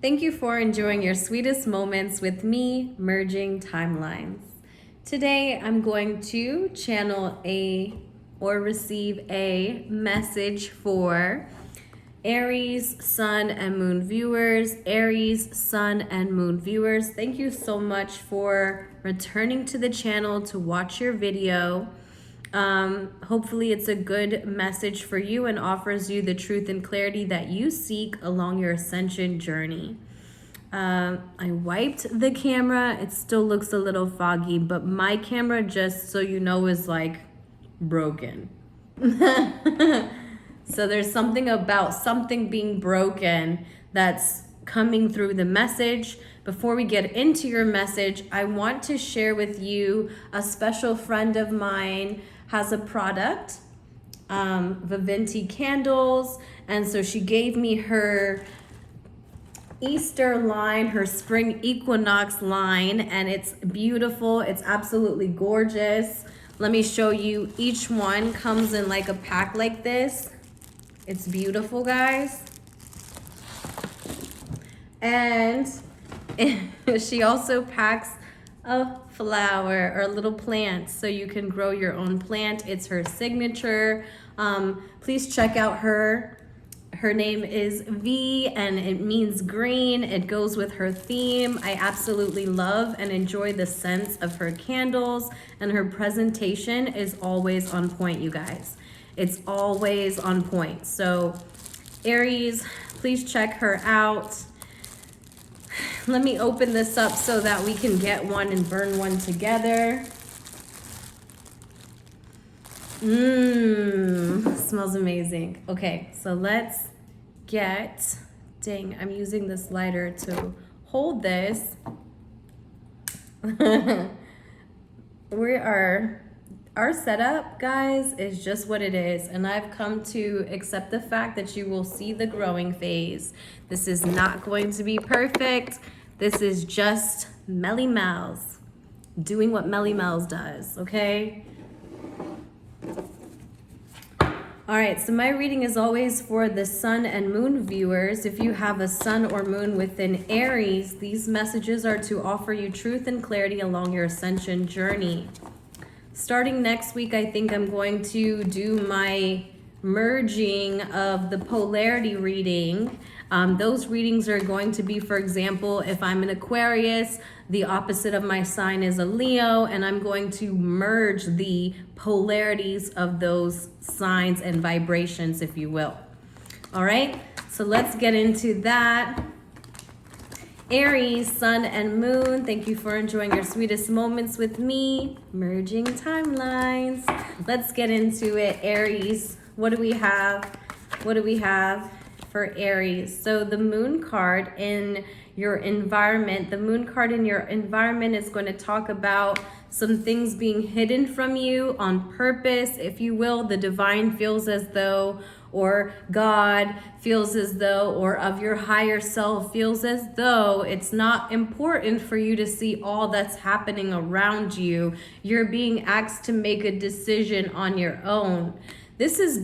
Thank you for enjoying your sweetest moments with me, merging timelines. Today, I'm going to channel or receive a message for Aries, Sun, and Moon viewers. Aries, Sun, and Moon viewers, thank you so much for returning to the channel to watch your video. Hopefully it's a good message for you and offers you the truth and clarity that you seek along your ascension journey. I wiped the camera. It still looks a little foggy, but my camera, just so you know, is like broken. So there's something about something being broken that's coming through the message. Before we get into your message, I want to share with you a special friend of mine has a product, 𝕬𝕬𝕬𝕚 candles, and so she gave me her Easter line, her spring equinox line, and it's beautiful. It's absolutely gorgeous. Let me show you. Each one comes in like a pack like this. It's beautiful, guys. And she also packs a flower or a little plant so you can grow your own plant. It's her signature. Please check out her. Her name is V and it means green. It goes with her theme. I absolutely love and enjoy the scents of her candles, and her presentation is always on point, you guys. It's always on point. So Aries, please check her out. Let me open this up so that we can get one and burn one together. Smells amazing. Okay, so let's get, dang, I'm using this lighter to hold this. Our setup, guys, is just what it is, and I've come to accept the fact that you will see the growing phase. This is not going to be perfect. This is just 𝕬𝕬𝕬𝕬𝕬𝕬𝕬𝕬𝕬𝕬𝕬𝕬𝕬𝕬𝕬𝕬𝕬𝕬𝕬 doing what 𝕬𝕬𝕬𝕬s, okay? All right, so my reading is always for the Sun and Moon viewers. If you have a Sun or Moon within Aries, these messages are to offer you truth and clarity along your ascension journey. Starting next week, I think I'm going to do my merging of the polarity reading. Those readings are going to be, for example, if I'm an Aquarius, the opposite of my sign is a Leo, and I'm going to merge the polarities of those signs and vibrations, if you will. All right, so let's get into that. Aries, Sun, and Moon, thank you for enjoying your sweetest moments with me. Merging timelines. Let's get into it. Aries, what do we have? What do we have for Aries? So the Moon card in your environment, the Moon card in your environment is going to talk about some things being hidden from you on purpose, if you will. The divine feels as though, or God feels as though, or of your higher self feels as though it's not important for you to see all that's happening around you. You're being asked to make a decision on your own. This is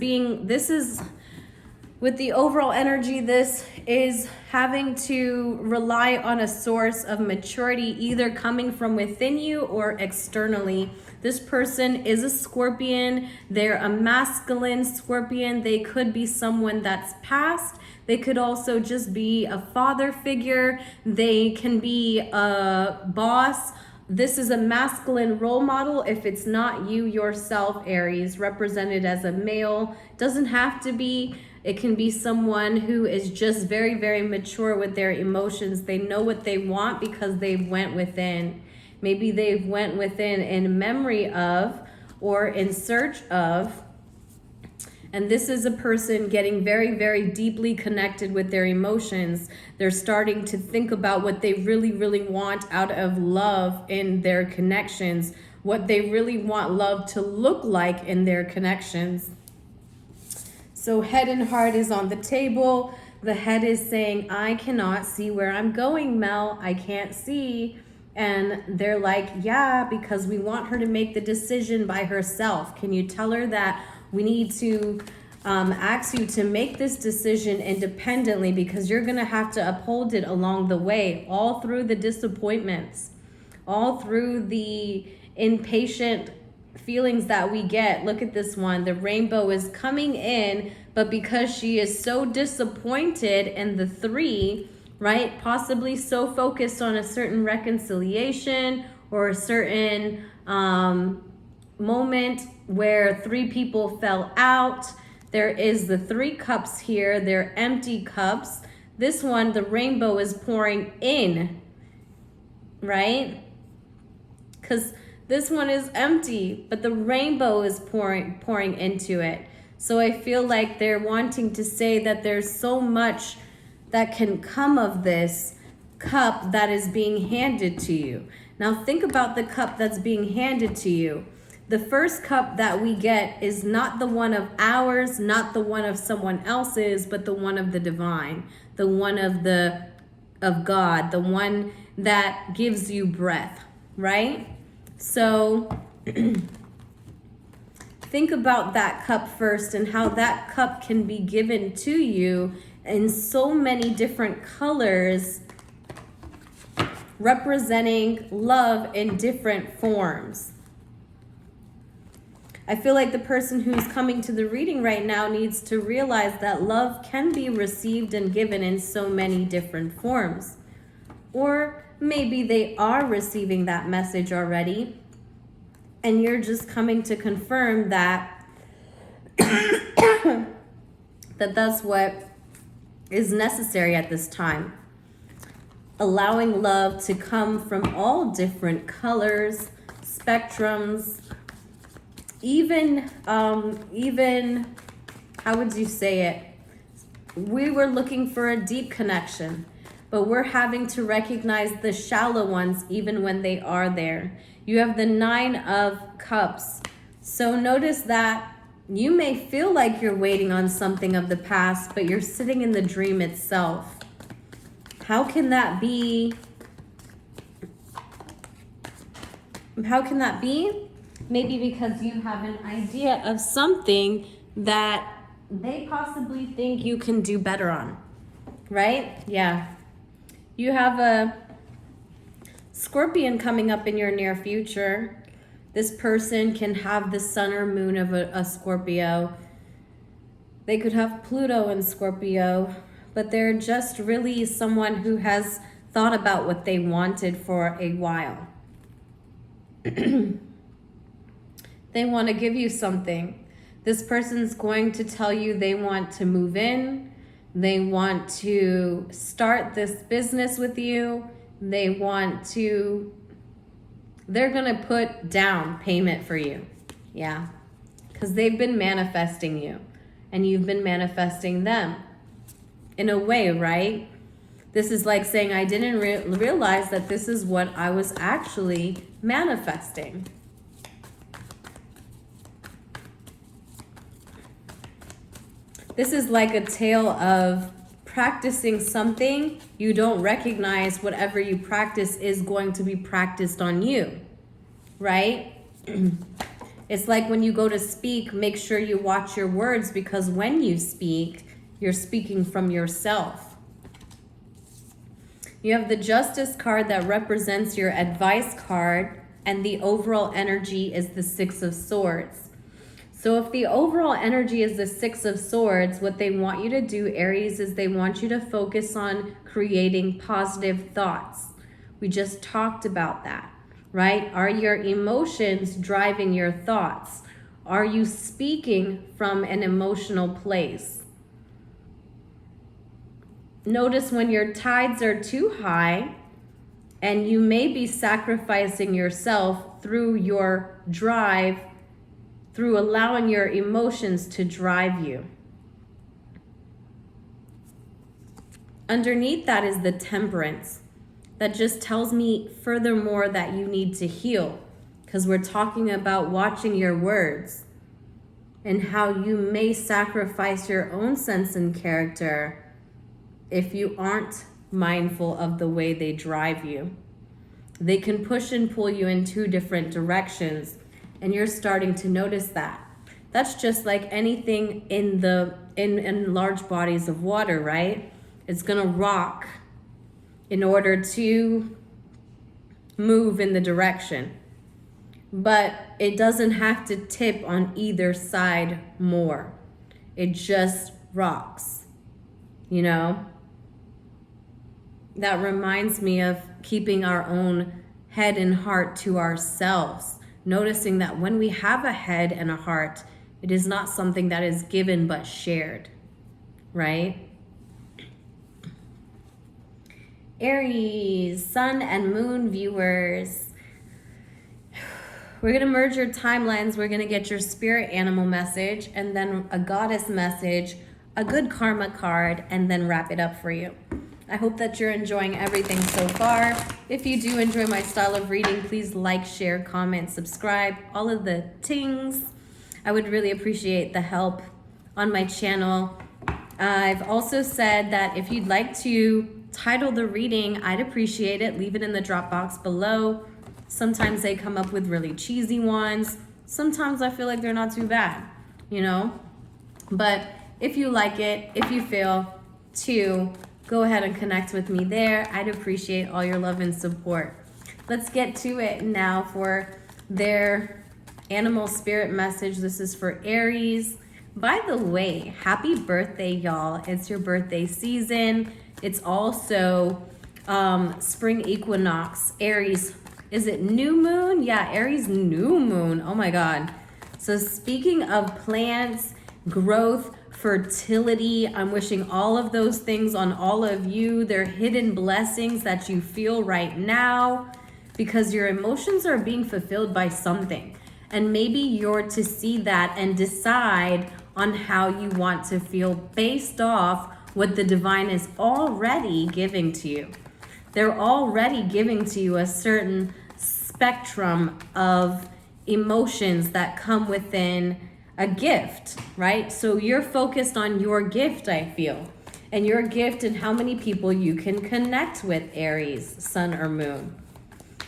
with the overall energy, this is having to rely on a source of maturity, either coming from within you or externally. This person is a Scorpion. They're a masculine Scorpion. They could be someone that's passed. They could also just be a father figure. They can be a boss. This is a masculine role model. If it's not you yourself, Aries, represented as a male, doesn't have to be. It can be someone who is just very, very mature with their emotions. They know what they want because they went within. Maybe they've went within in memory of or in search of. And this is a person getting very, very deeply connected with their emotions. They're starting to think about what they really, really want out of love in their connections, what they really want love to look like in their connections. So head and heart is on the table. The head is saying, I cannot see where I'm going, Mel. I can't see. And they're like, yeah, because we want her to make the decision by herself. Can you tell her that we need to asks you to make this decision independently, because you're going to have to uphold it along the way, all through the disappointments, all through the impatient feelings that we get. Look at this one. The rainbow is coming in, but because she is so disappointed in the 3, right? Possibly so focused on a certain reconciliation or a certain moment where 3 people fell out. There is the 3 cups here. They're empty cups. This one, the rainbow is pouring in, right? Because this one is empty, but the rainbow is pouring into it. So I feel like they're wanting to say that there's so much that can come of this cup that is being handed to you. Now think about the cup that's being handed to you. The first cup that we get is not the one of ours, not the one of someone else's, but the one of the divine, the one of God, the one that gives you breath, right? So think about that cup first and how that cup can be given to you in so many different colors, representing love in different forms. I feel like the person who's coming to the reading right now needs to realize that love can be received and given in so many different forms. Or maybe they are receiving that message already, and you're just coming to confirm that that's what is necessary at this time. Allowing love to come from all different colors, spectrums, even how would you say it? We were looking for a deep connection, but we're having to recognize the shallow ones even when they are there. You have the 9 of Cups. So notice that you may feel like you're waiting on something of the past, but you're sitting in the dream itself. How can that be? How can that be? Maybe because you have an idea of something that they possibly think you can do better on, right? Yeah. You have a Scorpion coming up in your near future. This person can have the sun or moon of a Scorpio. They could have Pluto in Scorpio, but they're just really someone who has thought about what they wanted for a while. They want to give you something. This person's going to tell you they want to move in. They want to start this business with you. They're going to put down payment for you. Yeah. Because they've been manifesting you and you've been manifesting them in a way, right? This is like saying, I didn't realize that this is what I was actually manifesting. This is like a tale of practicing something. You don't recognize whatever you practice is going to be practiced on you, right? It's like when you go to speak, make sure you watch your words, because when you speak, you're speaking from yourself. You have the Justice card that represents your advice card, and the overall energy is the 6 of Swords. So if the overall energy is the 6 of Swords, what they want you to do, Aries, is they want you to focus on creating positive thoughts. We just talked about that, right? Are your emotions driving your thoughts? Are you speaking from an emotional place? Notice when your tides are too high, and you may be sacrificing yourself through your drive, through allowing your emotions to drive you. Underneath that is the Temperance. That just tells me furthermore that you need to heal, because we're talking about watching your words and how you may sacrifice your own sense and character if you aren't mindful of the way they drive you. They can push and pull you in 2 different directions, and you're starting to notice that. That's just like anything in large bodies of water, right? It's gonna rock in order to move in the direction. But it doesn't have to tip on either side more. It just rocks, you know? That reminds me of keeping our own head and heart to ourselves. Noticing that when we have a head and a heart, it is not something that is given but shared, right? Aries, sun and moon viewers. We're going to merge your timelines. We're going to get your spirit animal message and then a goddess message, a good karma card, and then wrap it up for you. I hope that you're enjoying everything so far. If you do enjoy my style of reading, please like, share, comment, subscribe, all of the tings. I would really appreciate the help on my channel. I've also said that if you'd like to title the reading, I'd appreciate it. Leave it in the drop box below. Sometimes they come up with really cheesy ones. Sometimes I feel like they're not too bad, you know? But if you like it, if you feel to, go ahead and connect with me there. I'd appreciate all your love and support. Let's get to it now for their animal spirit message. This is for Aries. By the way, happy birthday, y'all. It's your birthday season. It's also spring equinox. Aries, is it new moon? Yeah, Aries new moon. Oh my God. So speaking of plants, growth, fertility, I'm wishing all of those things on all of you. They're hidden blessings that you feel right now because your emotions are being fulfilled by something. And maybe you're to see that and decide on how you want to feel based off what the divine is already giving to you. They're already giving to you a certain spectrum of emotions that come within a gift, right? So you're focused on your gift, I feel, and your gift and how many people you can connect with, Aries, sun or moon.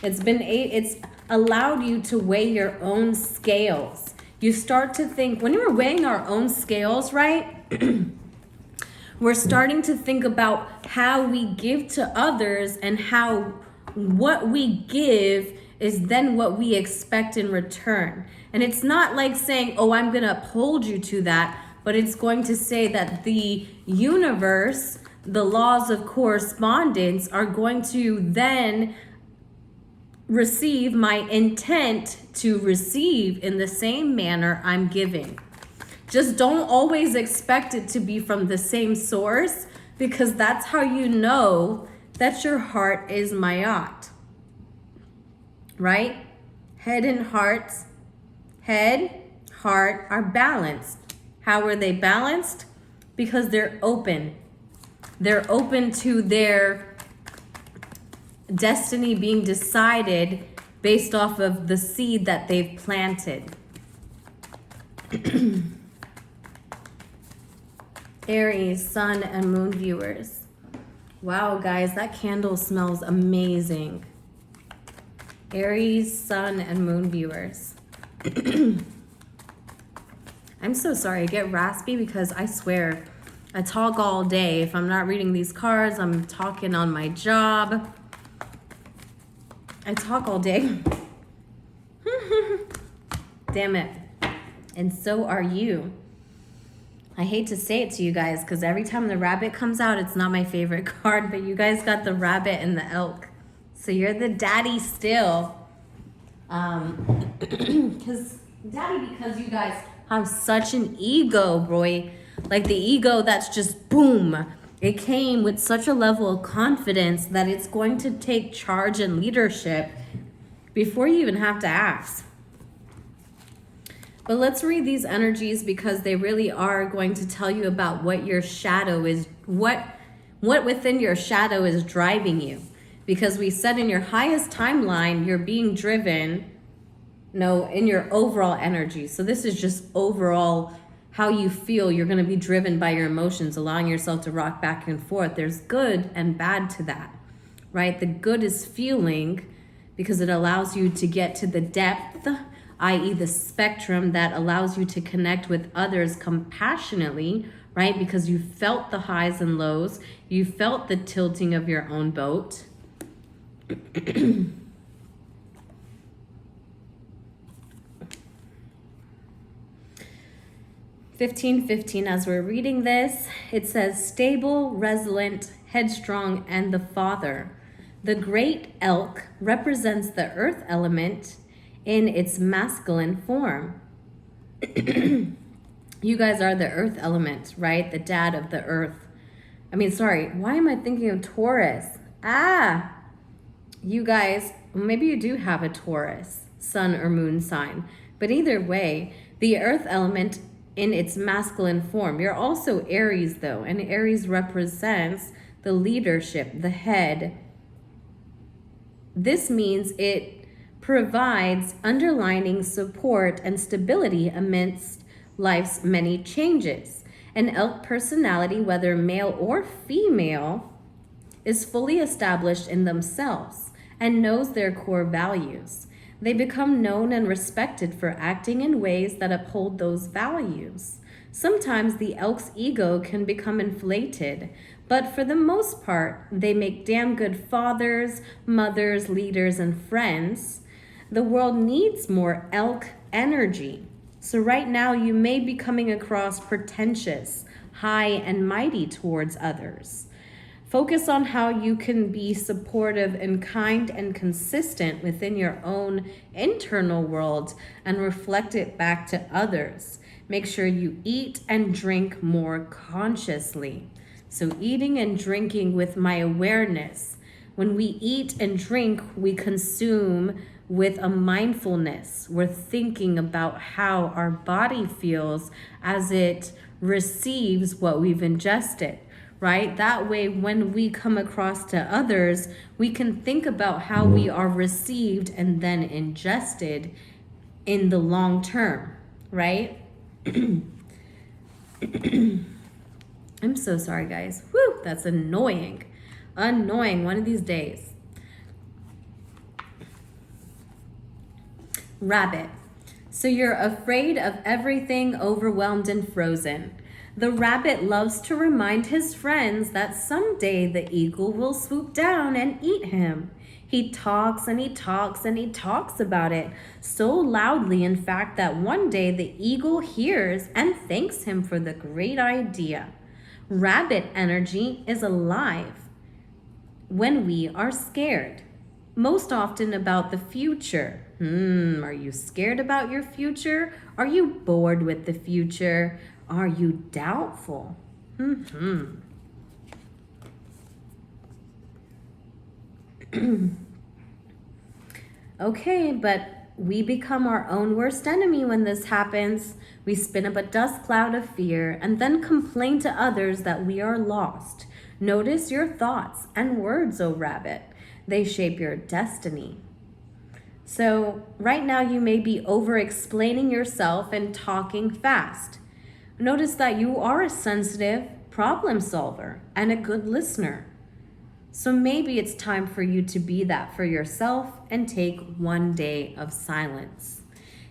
It's allowed you to weigh your own scales. You start to think, when we're weighing our own scales, right? We're starting to think about how we give to others and how what we give is then what we expect in return. And it's not like saying, oh, I'm going to uphold you to that, but it's going to say that the universe, the laws of correspondence are going to then receive my intent to receive in the same manner I'm giving. Just don't always expect it to be from the same source, because that's how you know that your heart is mayat, right? Head and heart are balanced. How are they balanced? Because they're open. They're open to their destiny being decided based off of the seed that they've planted. Aries, sun and moon viewers. Wow, guys, that candle smells amazing. Aries, sun and moon viewers. I'm so sorry, I get raspy because I swear I talk all day. If I'm not reading these cards, I'm talking on my job. I talk all day. Damn it. And so are you. I hate to say it to you guys because every time the rabbit comes out, it's not my favorite card, but you guys got the rabbit and the elk. So you're the daddy still. Because you guys have such an ego, boy. Like the ego that's just boom. It came with such a level of confidence that it's going to take charge and leadership before you even have to ask. But let's read these energies because they really are going to tell you about what your shadow is, what within your shadow is driving you. Because we said in your highest timeline, you're being driven, in your overall energy. So this is just overall how you feel. You're going to be driven by your emotions, allowing yourself to rock back and forth. There's good and bad to that, right? The good is feeling because it allows you to get to the depth i.e. the spectrum that allows you to connect with others compassionately, right? Because you felt the highs and lows, you felt the tilting of your own boat. 15:15, as we're reading this, it says, stable, resilient, headstrong, and the father. The great elk represents the earth element in its masculine form. You guys are the earth element, right? The dad of the earth. Why am I thinking of Taurus? You guys, maybe you do have a Taurus sun or moon sign, but either way, the earth element in its masculine form. You're also Aries though, and Aries represents the leadership, the head. This means it provides underlining support and stability amidst life's many changes. An elk personality, whether male or female, is fully established in themselves and knows their core values. They become known and respected for acting in ways that uphold those values. Sometimes the elk's ego can become inflated, but for the most part, they make damn good fathers, mothers, leaders, and friends. The world needs more elk energy. So right now, you may be coming across pretentious, high, and mighty towards others. Focus on how you can be supportive and kind and consistent within your own internal world and reflect it back to others. Make sure you eat and drink more consciously. So eating and drinking with my awareness. When we eat and drink, we consume with a mindfulness. We're thinking about how our body feels as it receives what we've ingested. Right? That way, when we come across to others, we can think about how we are received and then ingested in the long term, right? I'm so sorry, guys. Whew, that's annoying. Annoying one of these days. Rabbit. So you're afraid of everything, overwhelmed and frozen. The rabbit loves to remind his friends that someday the eagle will swoop down and eat him. He talks and he talks and he talks about it so loudly, in fact, that one day the eagle hears and thanks him for the great idea. Rabbit energy is alive when we are scared, most often about the future. Are you scared about your future? Are you bored with the future? Are you doubtful? Okay, but we become our own worst enemy when this happens. We spin up a dust cloud of fear and then complain to others that we are lost. Notice your thoughts and words, O rabbit. They shape your destiny. So right now you may be over-explaining yourself and talking fast. Notice that you are a sensitive problem solver and a good listener. So maybe it's time for you to be that for yourself and take one day of silence.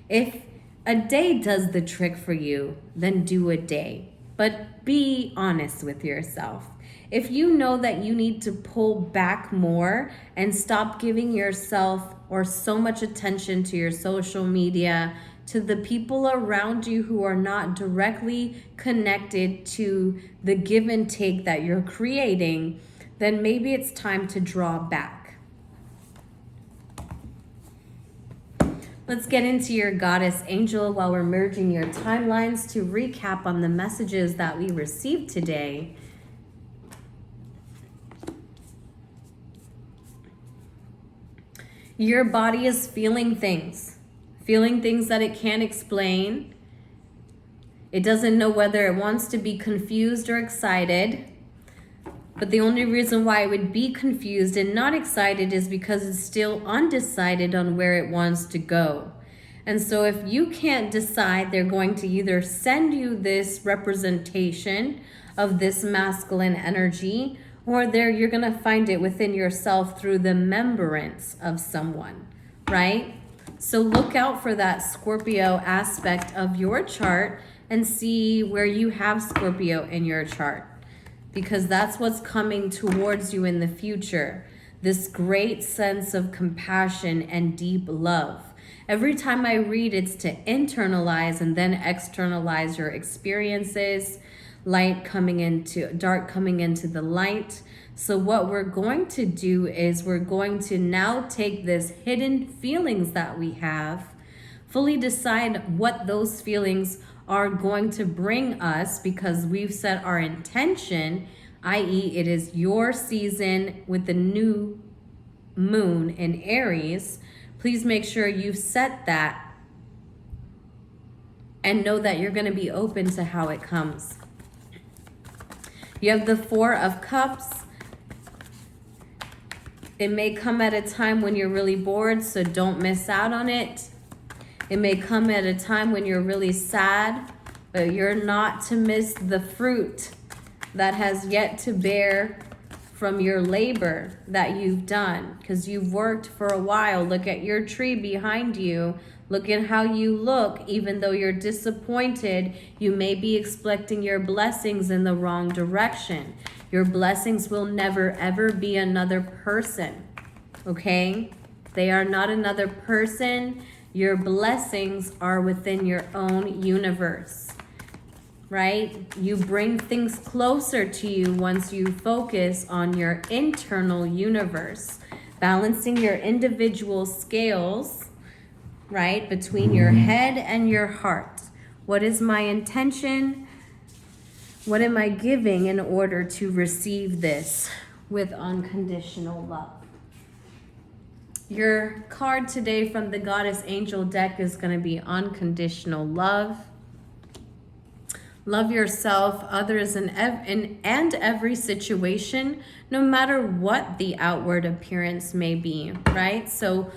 If a day does the trick for you, then do a day. But be honest with yourself. If you know that you need to pull back more and stop giving yourself or so much attention to your social media, to the people around you who are not directly connected to the give and take that you're creating, then maybe it's time to draw back. Let's get into your goddess angel while we're merging your timelines to recap on the messages that we received today. Your body is feeling things that it can't explain. It doesn't know whether it wants to be confused or excited. But the only reason why it would be confused and not excited is because it's still undecided on where it wants to go. And so if you can't decide, they're going to either send you this representation of this masculine energy, or you're going to find it within yourself through the remembrance of someone, right? So look out for that Scorpio aspect of your chart and see where you have Scorpio in your chart, because that's what's coming towards you in the future. This great sense of compassion and deep love. Every time I read, it's to internalize and then externalize your experiences, light coming into dark, coming into the light. So what we're going to do is we're going to now take this hidden feelings that we have, fully decide what those feelings are going to bring us, because we've set our intention, i.e. it is your season with the new moon in Aries. Please make sure you've set that and know that you're going to be open to how it comes. You have the Four of Cups. It may come at a time when you're really bored, so don't miss out on it. It may come at a time when you're really sad, but you're not to miss the fruit that has yet to bear from your labor that you've done, because you've worked for a while. Look at your tree behind you. Look at how you look. Even though you're disappointed, you may be expecting your blessings in the wrong direction. Your blessings will never, ever be another person, okay? They are not another person. Your blessings are within your own universe, right? You bring things closer to you once you focus on your internal universe, balancing your individual scales, right, between your head and your heart. What is my intention? What am I giving in order to receive this with unconditional love? Your card today from the Goddess Angel deck is going to be unconditional love. Love yourself, others, and every situation, no matter what the outward appearance may be, right? So